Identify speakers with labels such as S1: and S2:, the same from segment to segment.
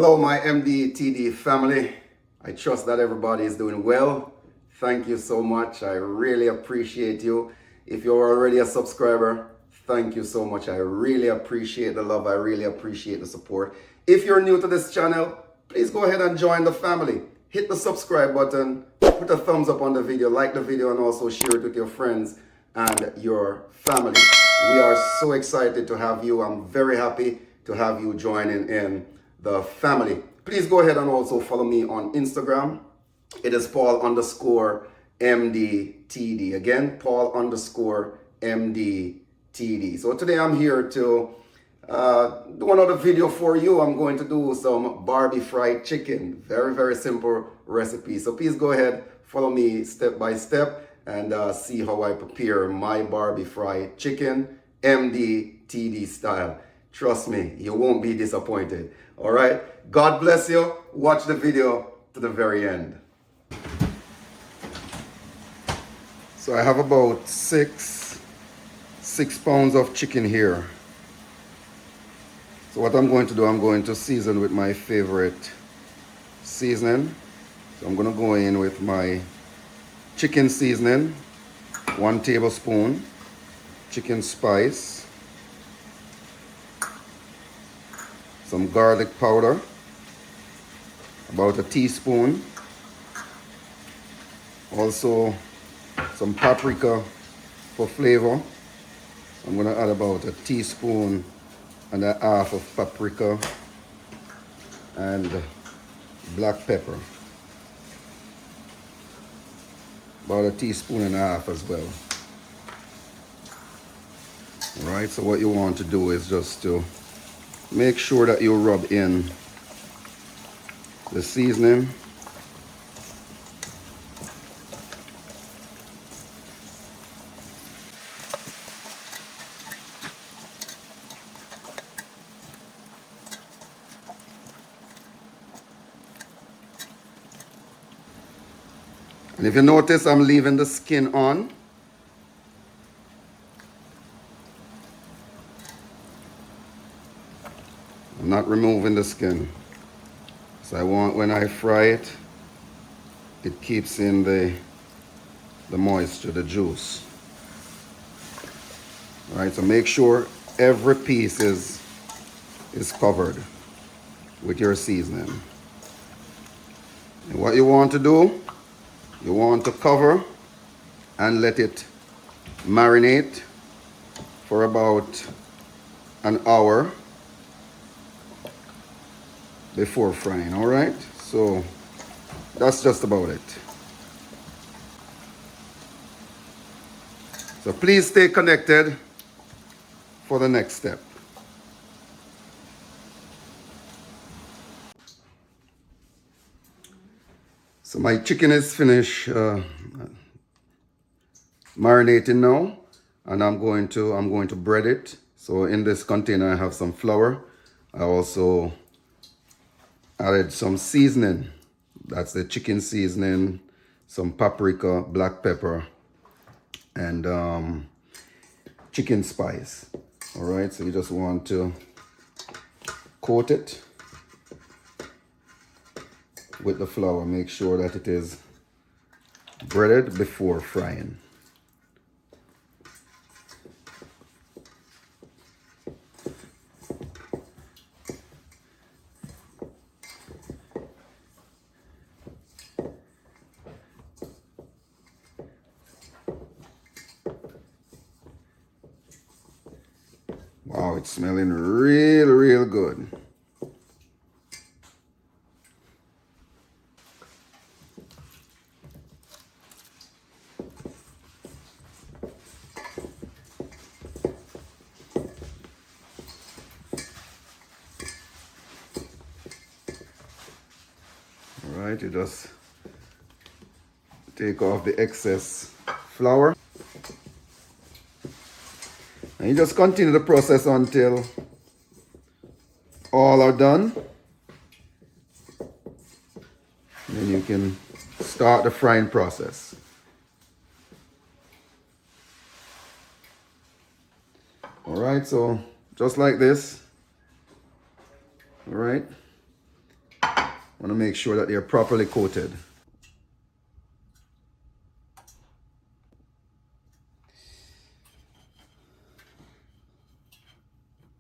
S1: Hello, my MDTD family. I trust that everybody is doing well. Thank you so much. I really appreciate you. If you're already a subscriber, thank you so much. I really appreciate the love. I really appreciate the support. If you're new to this channel, please go ahead and join the family. Hit the subscribe button, put a thumbs up on the video, like the video, and also share it with your friends and your family. We are so excited to have you. I'm very happy to have you joining in the family. Please go ahead and also follow me on Instagram. It is Paul_MDTD. Again, Paul_MDTD. So today I'm here to do another video for you. I'm going to do some Barbeque Fried Chicken. Very, very simple recipe. So please go ahead, follow me step by step and see how I prepare my Barbeque Fried Chicken, MDTD style. Trust me, you won't be disappointed. All right, God bless you. Watch the video to the very end. So I have about six pounds of chicken here. So what I'm going to do, I'm going to season with my favorite seasoning. So I'm going to go in with my chicken seasoning, 1 tablespoon, chicken spice, some garlic powder, about a teaspoon, also some paprika for flavor. I'm going to add about a teaspoon and a half of paprika and black pepper, about a teaspoon and a half as well. All right, so what you want to do is just to make sure that you rub in the seasoning. And if you notice, I'm leaving the skin on. I'm not removing the skin. So I want, when I fry it, it keeps in the moisture, the juice. All right, so make sure every piece is covered with your seasoning. And what you want to do, you want to cover and let it marinate for about an hour before frying. All right, so that's just about it. So please stay connected for the next step. So my chicken is finished marinating now, and I'm going to bread it. So in this container I have some flour. I also added some seasoning. That's the chicken seasoning, some paprika, black pepper, and chicken spice. All right, so you just want to coat it with the flour. Make sure that it is breaded before frying. Wow, it's smelling real good. All right, you just take off the excess flour. And you just continue the process until all are done. Then you can start the frying process. All right, so just like this. All right. want to make sure that they're properly coated.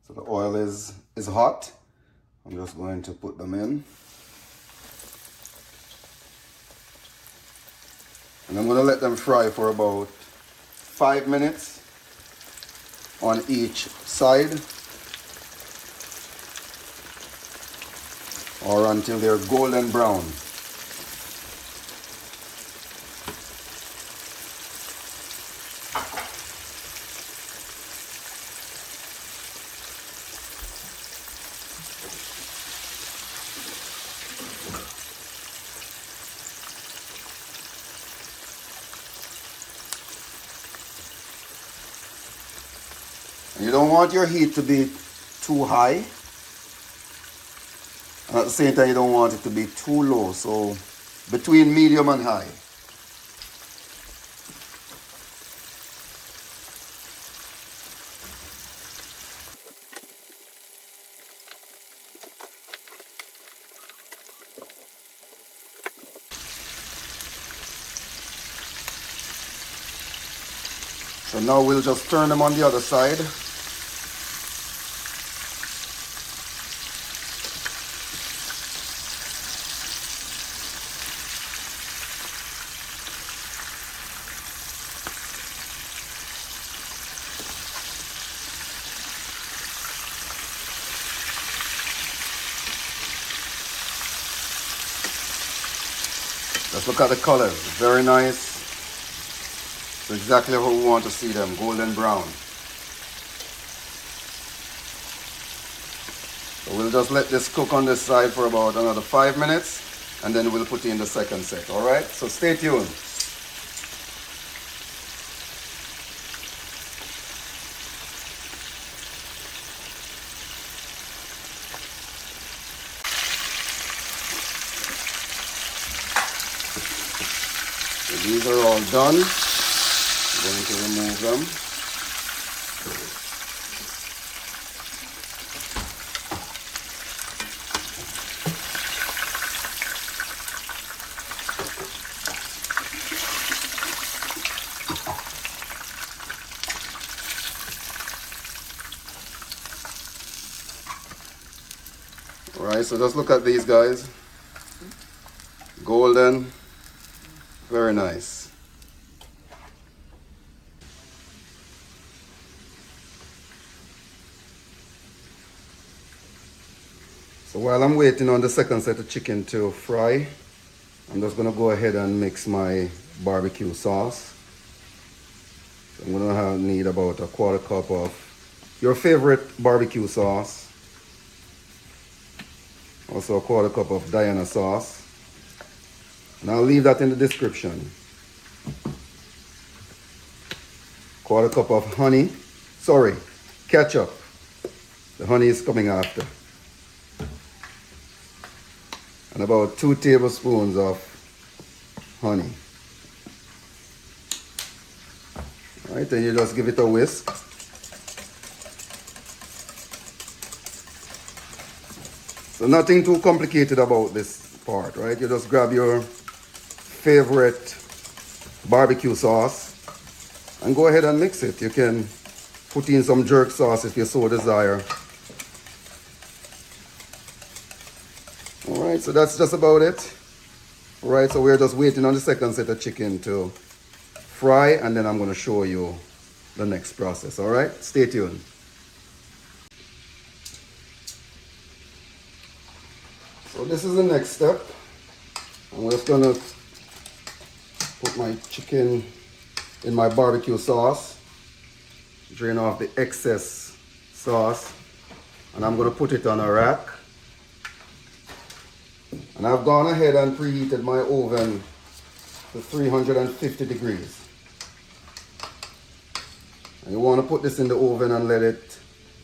S1: So the oil is hot. I'm just going to put them in. And I'm going to let them fry for about 5 minutes on each side, or until they're golden brown. You don't want your heat to be too high, and at the same time you don't want it to be too low, so between medium and high. So now we'll just turn them on the other side. Let's look at the colors, very nice. It's exactly how we want to see them, golden brown. So we'll just let this cook on this side for about another 5 minutes, and then we'll put in the second set, all right? So stay tuned. So these are all done. I'm going to remove them. All right, so just look at these guys. Golden, very nice. So while I'm waiting on the second set of chicken to fry, I'm just going to go ahead and mix my barbecue sauce. So I'm going to need about a 1/4 cup of your favorite barbecue sauce. Also a 1/4 cup of Diana sauce. And I'll leave that in the description. 1/4 cup of honey. Sorry, ketchup. The honey is coming after. And about 2 tablespoons of honey. All right, then you just give it a whisk. So nothing too complicated about this part, right? You just grab your favorite barbecue sauce and go ahead and mix it. You can put in some jerk sauce if you so desire. All right, so that's just about it. All right, so we're just waiting on the second set of chicken to fry, and then I'm going to show you the next process. All right, stay tuned. So this is the next step. I'm just going to put my chicken in my barbecue sauce, drain off the excess sauce, and I'm going to put it on a rack. And I've gone ahead and preheated my oven to 350 degrees. And you want to put this in the oven and let it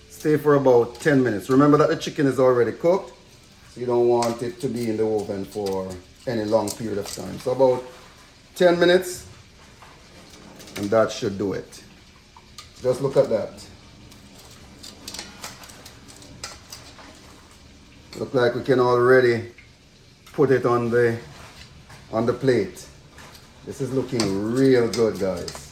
S1: stay for about 10 minutes. Remember that the chicken is already cooked, so you don't want it to be in the oven for any long period of time. So about 10 minutes, and that should do it. Just look at that. Look like we can already put it on the plate. This is looking real good, guys.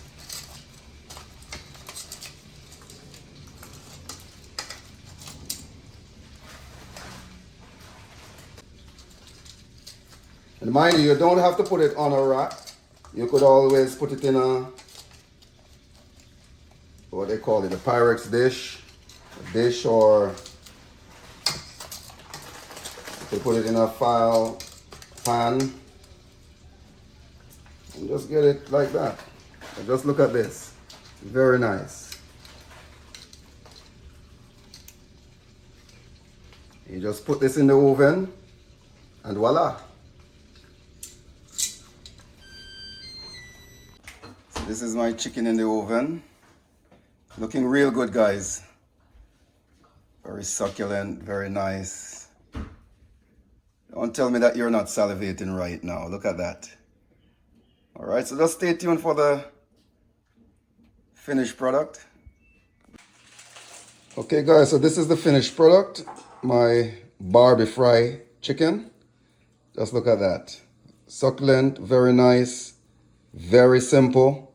S1: And mind you, you don't have to put it on a rack. You could always put it in a, what they call it, a Pyrex dish, or you could put it in a file pan and just get it like that. And just look at this, very nice. You just put this in the oven and voila. This is my chicken in the oven. Looking real good, guys. Very succulent, very nice. Don't tell me that you're not salivating right now. Look at that. All right, so just stay tuned for the finished product. Okay, guys, so this is the finished product. My Barbeque Fried Chicken. Just look at that. Succulent, very nice, very simple.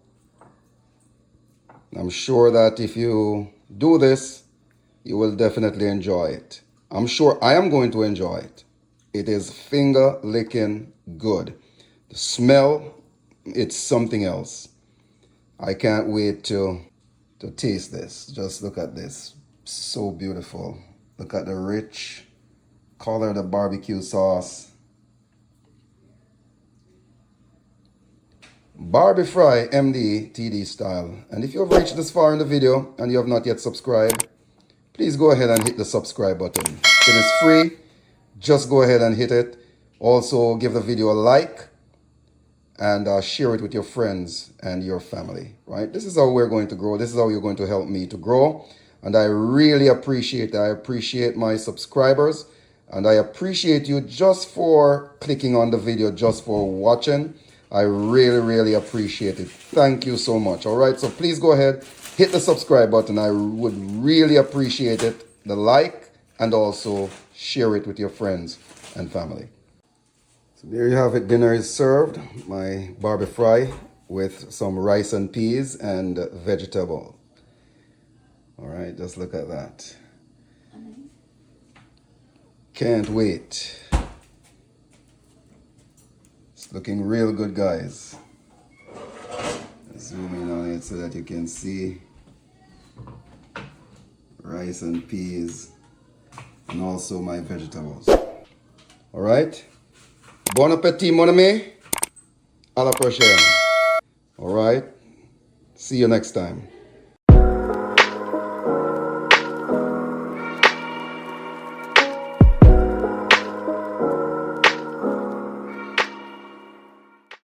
S1: I'm sure that if you do this, you will definitely enjoy it. I'm sure I am going to enjoy it. It is finger licking good. The smell, it's something else. I can't wait to taste this. Just look at this. So beautiful. Look at the rich color of the barbecue sauce. Barbeque Fry MD TD style. And if you have reached this far in the video and you have not yet subscribed, please go ahead and hit the subscribe button. It is free. Just go ahead and hit it. Also give the video a like and share it with your friends and your family, right? This is how we're going to grow. This is how you're going to help me to grow. And I really appreciate that. I appreciate my subscribers and I appreciate you just for clicking on the video, just for watching. I really, really appreciate it. Thank you so much. All right, so please go ahead, hit the subscribe button. I would really appreciate it. The like, and also share it with your friends and family. So there you have it. Dinner is served. My Barbeque Fry with some rice and peas and vegetable. All right, just look at that. Can't wait. Looking real good, guys. Zoom in on it so that you can see rice and peas and also my vegetables. All right. Bon appetit, mon ami. À la prochaine. All right. See you next time.